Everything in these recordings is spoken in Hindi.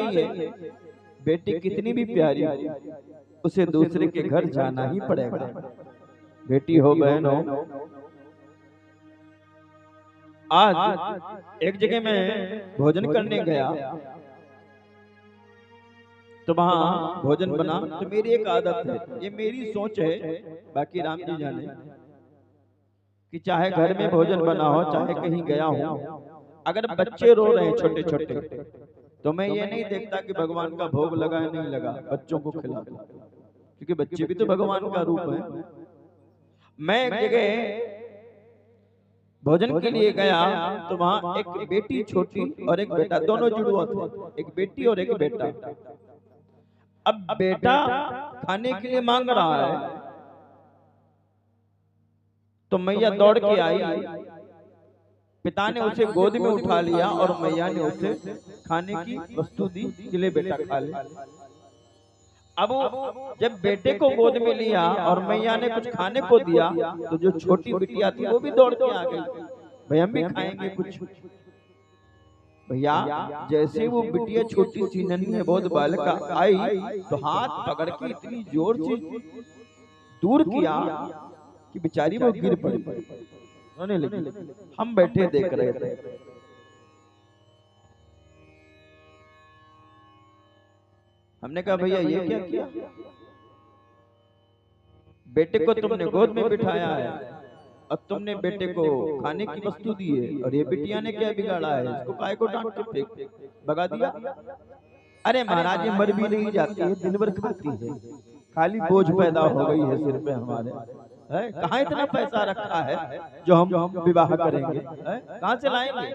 नहीं है, बेटी कितनी भी प्यारी उसे दूसरे के घर जाना ही पड़ेगा। बेटी हो बहन हो, आज एक जगह मैं भोजन करने गया तो वहां भोजन बना, तो मेरी एक आदत है, ये मेरी सोच है, बाकी राम जी जाने, कि चाहे घर में भोजन बना हो चाहे कहीं गया हूं, अगर बच्चे रो रहे हैं छोटे छोटे, तो मैं ये नहीं देखता कि भगवान का भोग लगा है नहीं लगा, बच्चों को खिला दो, क्योंकि बच्चे भी तो भगवान का रूप है। मैं एक जगह भोजन के लिए गया तो वहां एक बेटी छोटी और एक बेटा, दोनों जुड़वा थे, एक बेटी और एक बेटा। अब बेटा खाने के लिए मांग रहा है तो मैया दौड़ के आई, पिता ने उसे गोद में उठा लिया और मैया ने उसे खाने की वस्तु दी कि ले बेटा खा ले। अब जब बेटे को गोद में लिया और मैया ने कुछ खाने को दिया तो जो छोटी बिटिया थी वो भी दौड़ के आ गई, भाई हम भी खाएंगे कुछ। भैया जैसे वो बिटिया छोटी सी नन्ही है बहुत बालिका आई तो हाथ पकड़ के इतनी जोर से दूर किया कि बेचारी वो गिर पड़ी, रोने लगी। हम बैठे देख रहे थे। हमने कहा भैया ये क्या किया, बेटे को तुमने गोद में बिठाया है, अब तुमने बेटे को खाने की वस्तु दी है, और ये बिटिया ने क्या बिगाड़ा है, इसको काहे को डांट के फेंक भगा दिया। अरे महाराज ये मर भी नहीं जाती है, दिन भर खाती है, खाली बोझ पैदा हो गई है सिर पे हमारे, है कहाँ इतना पैसा रखा है जो हम विवाह करेंगे, कहाँ से लाएंगे।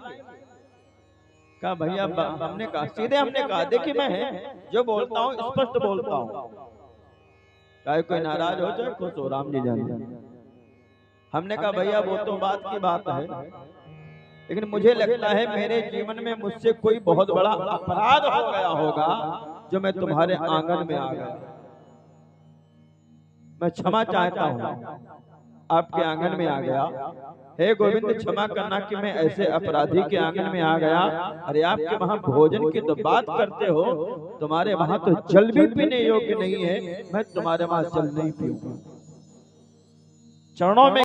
कहा भैया हमने कहा सीधे, हमने कहा देखिए मैं जो बोलता हूँ स्पष्ट बोलता हूँ, चाहे कोई नाराज हो चाहे खुश हो, राम जी जाने। हमने कहा भैया वो तो बात की बात है, लेकिन मुझे लगता है मेरे जीवन में मुझसे कोई बहुत बड़ा अपराध हो गया होगा जो मैं तुम्हारे आंगन में आ गया। मैं क्षमा चाहता हूँ, आपके आंगन में आ गया, हे गोविंद क्षमा करना कि मैं ऐसे अपराधी के आंगन में आ गया। अरे आपके वहां भोजन की तो बात करते हो, तुम्हारे वहां तो जल भी पीने योग्य नहीं है, मैं तुम्हारे वहां जल नहीं पीऊंगा। चरणों में